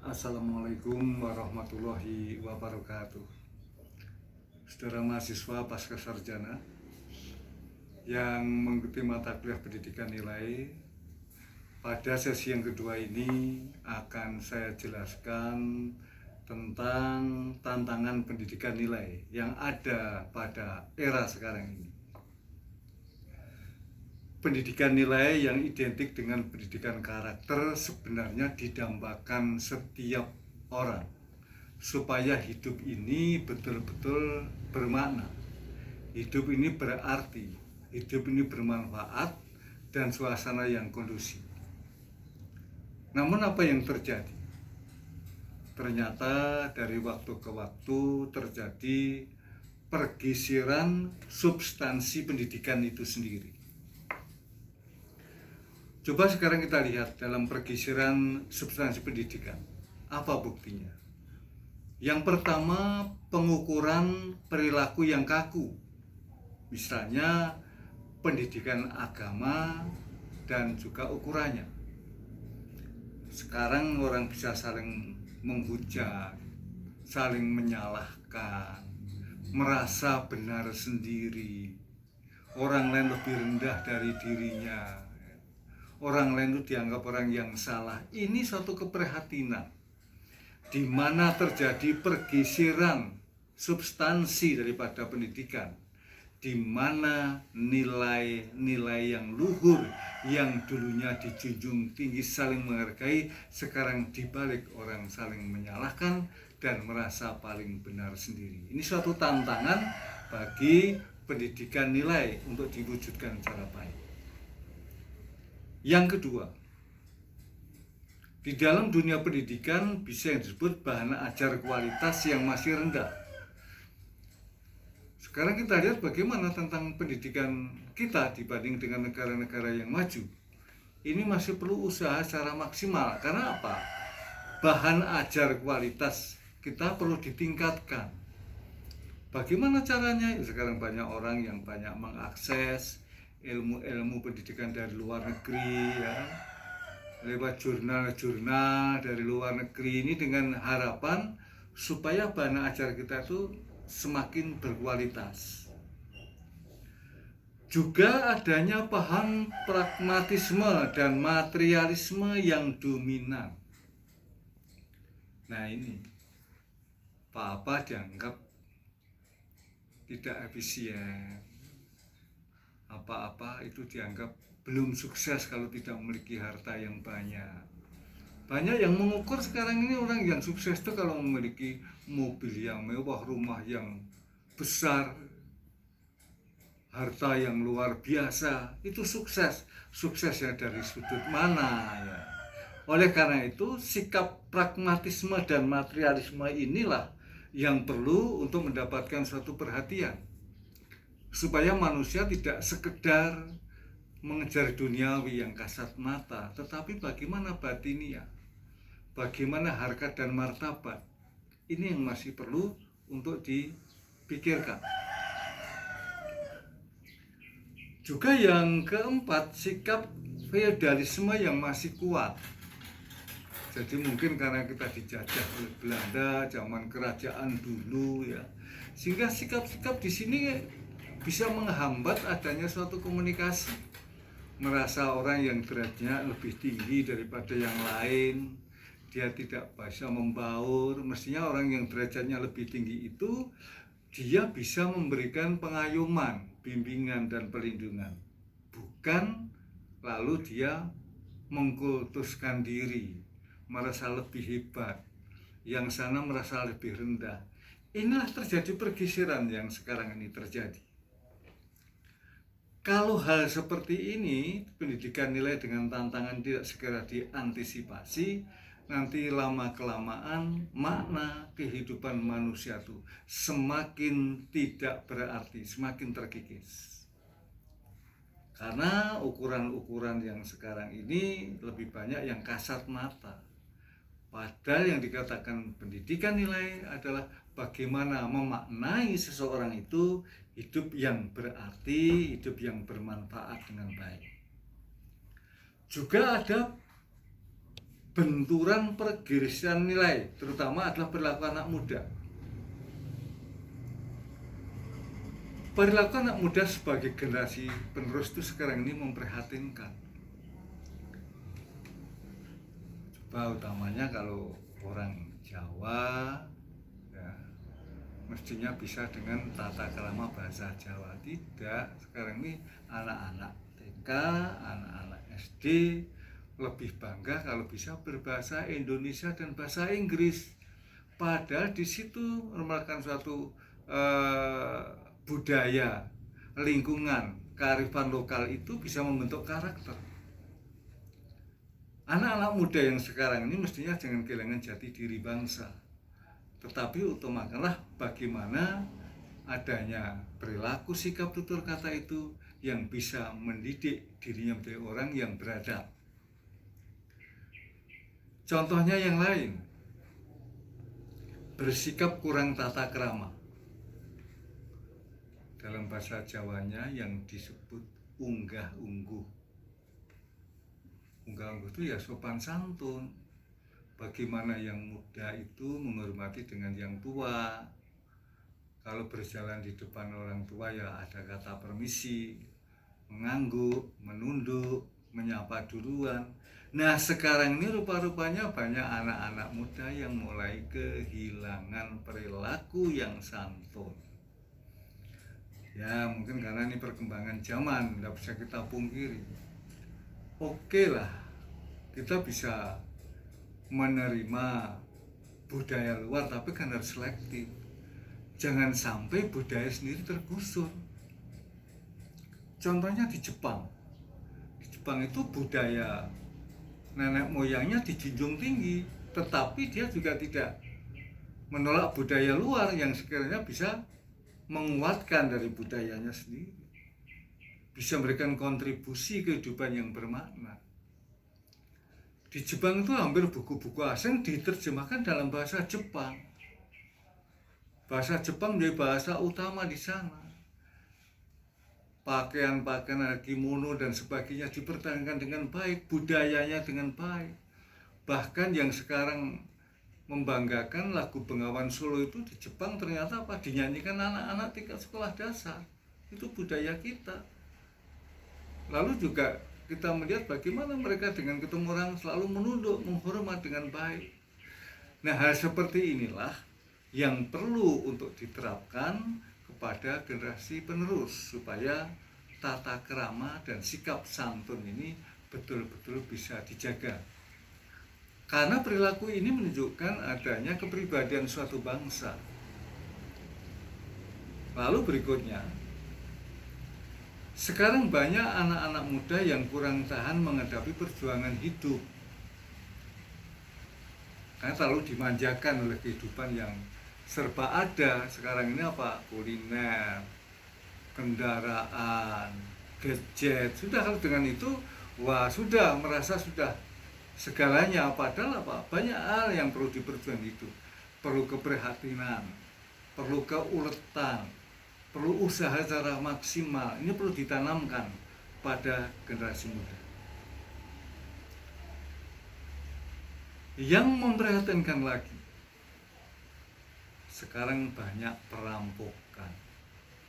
Assalamualaikum warahmatullahi wabarakatuh. Saudara mahasiswa pasca sarjana yang mengikuti mata kuliah pendidikan nilai, pada sesi yang kedua ini akan saya jelaskan tentang tantangan pendidikan nilai yang ada pada era sekarang ini. Pendidikan nilai yang identik dengan pendidikan karakter sebenarnya didambakan setiap orang supaya hidup ini betul-betul bermakna, hidup ini berarti, hidup ini bermanfaat dan suasana yang kondusif. Namun apa yang terjadi? Ternyata dari waktu ke waktu terjadi pergeseran substansi pendidikan itu sendiri. Coba sekarang kita lihat dalam pergeseran substansi pendidikan. Apa buktinya? Yang pertama, pengukuran perilaku yang kaku. Misalnya pendidikan agama dan juga ukurannya. Sekarang orang bisa saling menghujat, saling menyalahkan, merasa benar sendiri. Orang lain lebih rendah dari dirinya. Orang lain itu dianggap orang yang salah. Ini suatu keprihatinan di mana terjadi pergeseran substansi daripada pendidikan, di mana nilai-nilai yang luhur yang dulunya dijunjung tinggi saling menghargai, sekarang dibalik orang saling menyalahkan dan merasa paling benar sendiri. Ini suatu tantangan bagi pendidikan nilai untuk diwujudkan secara baik. Yang kedua, di dalam dunia pendidikan bisa yang disebut bahan ajar kualitas yang masih rendah. Sekarang kita lihat bagaimana tentang pendidikan kita dibanding dengan negara-negara yang maju. Ini masih perlu usaha secara maksimal. Karena apa? Bahan ajar kualitas kita perlu ditingkatkan. Bagaimana caranya? Sekarang banyak orang yang banyak mengakses ilmu-ilmu pendidikan dari luar negeri, ya, lewat jurnal-jurnal dari luar negeri ini dengan harapan supaya bahan ajar kita itu semakin berkualitas. Juga adanya paham pragmatisme dan materialisme yang dominan. Nah ini, apa-apa dianggap tidak efisien, apa-apa itu dianggap belum sukses kalau tidak memiliki harta yang banyak. Banyak yang mengukur sekarang ini orang yang sukses itu kalau memiliki mobil yang mewah, rumah yang besar, harta yang luar biasa, itu sukses. Suksesnya dari sudut mana ya? Oleh karena itu sikap pragmatisme dan materialisme inilah yang perlu untuk mendapatkan suatu perhatian, supaya manusia tidak sekedar mengejar duniawi yang kasat mata, tetapi bagaimana batinnya, bagaimana harkat dan martabat. Ini yang masih perlu untuk dipikirkan. Juga yang keempat, sikap feodalisme yang masih kuat. Jadi mungkin karena kita dijajah oleh Belanda zaman kerajaan dulu ya, sehingga sikap-sikap di sini bisa menghambat adanya suatu komunikasi. Merasa orang yang derajatnya lebih tinggi daripada yang lain, dia tidak bisa membaur. Mestinya orang yang derajatnya lebih tinggi itu dia bisa memberikan pengayuman, bimbingan dan perlindungan, bukan lalu dia mengkultuskan diri, merasa lebih hebat, yang sana merasa lebih rendah. Inilah terjadi pergeseran yang sekarang ini terjadi. Kalau hal seperti ini, pendidikan nilai dengan tantangan tidak segera diantisipasi, nanti lama-kelamaan makna kehidupan manusia itu semakin tidak berarti, semakin terkikis. Karena ukuran-ukuran yang sekarang ini lebih banyak yang kasat mata. Padahal yang dikatakan pendidikan nilai adalah bagaimana memaknai seseorang itu hidup yang berarti, hidup yang bermanfaat dengan baik. Juga ada benturan pergirisan nilai, terutama adalah perilaku anak muda. Perilaku anak muda sebagai generasi penerus itu sekarang ini memprihatinkan. Coba utamanya kalau orang Jawa, ya, mestinya bisa dengan tata krama bahasa Jawa. Tidak, sekarang ini anak-anak TK, anak-anak SD lebih bangga kalau bisa berbahasa Indonesia dan bahasa Inggris. Padahal di situ merupakan suatu budaya, lingkungan, kearifan lokal itu bisa membentuk karakter. Anak-anak muda yang sekarang ini mestinya jangan kehilangan jati diri bangsa, tetapi utamakanlah bagaimana adanya perilaku, sikap, tutur kata itu yang bisa mendidik dirinya menjadi orang yang beradab. Contohnya yang lain, bersikap kurang tata krama. Dalam bahasa Jawanya yang disebut unggah-ungguh. Unggah-ungguh itu ya sopan santun. Bagaimana yang muda itu menghormati dengan yang tua. Kalau berjalan di depan orang tua ya ada kata permisi, mengangguk, menunduk, menyapa duluan. Nah sekarang ini rupa-rupanya banyak anak-anak muda yang mulai kehilangan perilaku yang santun. Ya mungkin karena ini perkembangan zaman, tidak bisa kita pungkiri. Oke lah, kita bisa menerima budaya luar, tapi kan harus selektif. Jangan sampai budaya sendiri tergusur. Contohnya di Jepang. Di Jepang itu budaya nenek moyangnya dijunjung tinggi, tetapi dia juga tidak menolak budaya luar yang sekiranya bisa menguatkan dari budayanya sendiri, bisa memberikan kontribusi kehidupan yang bermakna. Di Jepang itu hampir buku-buku asing diterjemahkan dalam bahasa Jepang. Bahasa Jepang menjadi bahasa utama di sana. Pakaian-pakaian kimono dan sebagainya dipertahankan dengan baik, budayanya dengan baik. Bahkan yang sekarang membanggakan lagu Bengawan Solo itu di Jepang ternyata apa? Dinyanyikan anak-anak tingkat sekolah dasar. Itu budaya kita. Lalu juga kita melihat bagaimana mereka dengan ketemu orang selalu menunduk, menghormat dengan baik. Nah, hal seperti inilah yang perlu untuk diterapkan kepada generasi penerus supaya tata krama dan sikap santun ini betul-betul bisa dijaga. Karena perilaku ini menunjukkan adanya kepribadian suatu bangsa. Lalu berikutnya, sekarang banyak anak-anak muda yang kurang tahan menghadapi perjuangan hidup. Karena terlalu dimanjakan oleh kehidupan yang serba ada. Sekarang ini apa? Kuliner, kendaraan, gadget. Sudah kalau dengan itu, wah sudah merasa sudah segalanya. Padahal apa? Banyak hal yang perlu diperjuangkan hidup. Perlu keprihatinan, perlu keuletan, perlu usaha secara maksimal. Ini perlu ditanamkan pada generasi muda. Yang memprihatinkan lagi, sekarang banyak perampokan,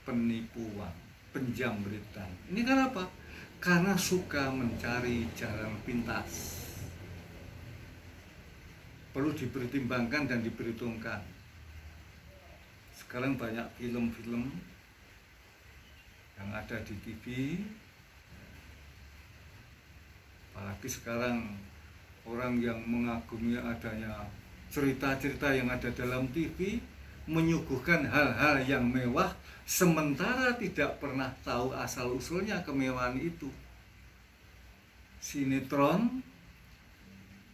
penipuan, penjamretan. Ini karena apa? Karena suka mencari jalan pintas. Perlu dipertimbangkan dan diperhitungkan. Sekarang banyak film-film yang ada di TV, apalagi sekarang orang yang mengagumi adanya cerita-cerita yang ada dalam TV, menyuguhkan hal-hal yang mewah, sementara tidak pernah tahu asal-usulnya kemewahan itu. Sinetron,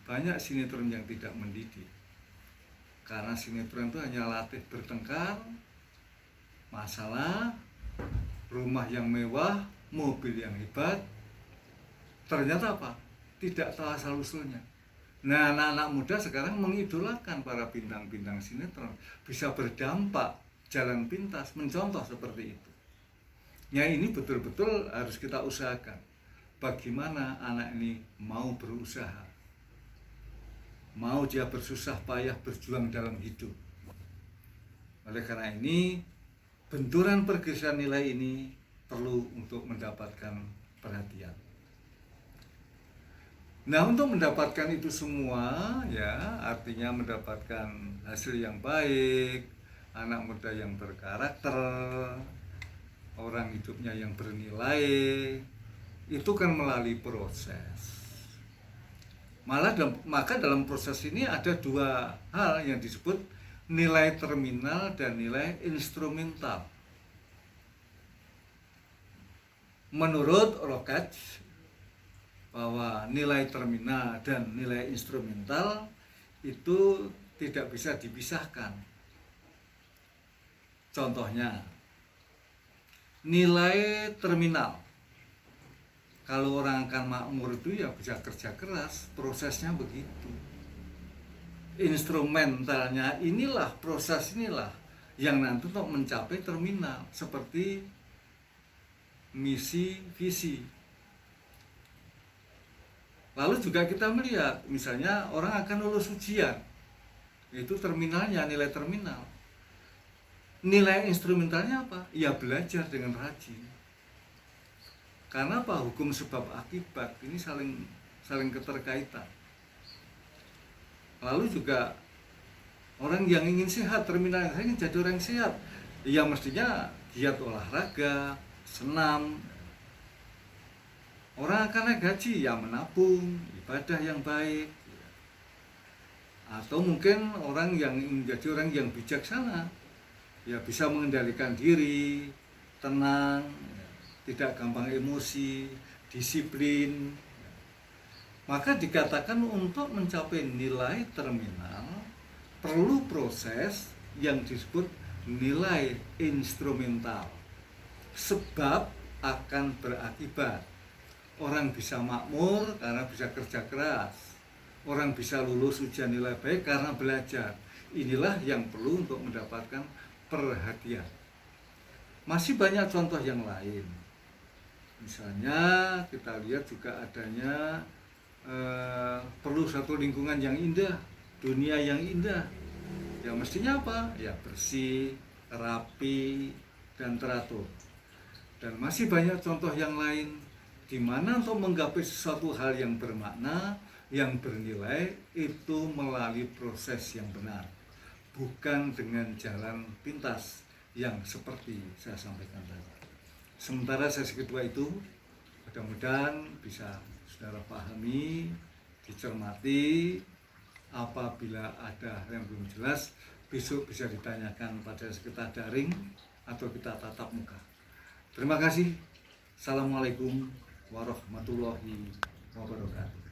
banyak sinetron yang tidak mendidik. Karena sinetron itu hanya latih bertengkar, masalah, rumah yang mewah, mobil yang hebat. Ternyata apa? Tidak tahu asal-usulnya. Nah, anak-anak muda sekarang mengidolakan para bintang-bintang sinetron. Bisa berdampak jalan pintas, mencontoh seperti itu. Ya ini betul-betul harus kita usahakan. Bagaimana anak ini mau berusaha. mau dia bersusah payah berjuang dalam hidup. Oleh karena ini, benturan pergeseran nilai ini perlu untuk mendapatkan perhatian. Nah, untuk mendapatkan itu semua, ya, artinya mendapatkan hasil yang baik, anak muda yang berkarakter, orang hidupnya yang bernilai, itu kan melalui proses. Maka dalam proses ini ada dua hal yang disebut nilai terminal dan nilai instrumental. Menurut Rockach, bahwa nilai terminal dan nilai instrumental itu tidak bisa dipisahkan. Contohnya, nilai terminal, kalau orang akan makmur itu ya bisa kerja keras, prosesnya begitu. Instrumentalnya inilah, proses inilah yang nanti untuk mencapai terminal, seperti misi, visi. Lalu juga kita melihat, misalnya orang akan lulus ujian, itu terminalnya, nilai terminal. Nilai instrumentalnya apa? Ya belajar dengan rajin. Karena apa? Hukum sebab akibat ini saling keterkaitan. Lalu juga orang yang ingin sehat, terminalnya saya ingin jadi orang sehat, ya mestinya giat olahraga, senam. Orang akan naik gaji, ya menabung, ibadah yang baik. Atau mungkin orang yang menjadi orang yang bijaksana, ya bisa mengendalikan diri, tenang, tidak gampang emosi, disiplin. Maka dikatakan untuk mencapai nilai terminal perlu proses yang disebut nilai instrumental. Sebab akan berakibat. Orang bisa makmur karena bisa kerja keras. Orang bisa lulus ujian nilai baik karena belajar. Inilah yang perlu untuk mendapatkan perhatian. Masih banyak contoh yang lain. Misalnya kita lihat juga adanya perlu satu lingkungan yang indah, dunia yang indah. Ya mestinya apa? Ya bersih, rapi, dan teratur. Dan masih banyak contoh yang lain, di mana untuk menggapai sesuatu hal yang bermakna, yang bernilai, itu melalui proses yang benar, bukan dengan jalan pintas yang seperti saya sampaikan tadi. Sementara sesi kedua itu mudah-mudahan bisa saudara pahami, dicermati. Apabila ada yang belum jelas, besok bisa ditanyakan pada kita daring atau kita tatap muka. Terima kasih. Assalamualaikum warahmatullahi wabarakatuh.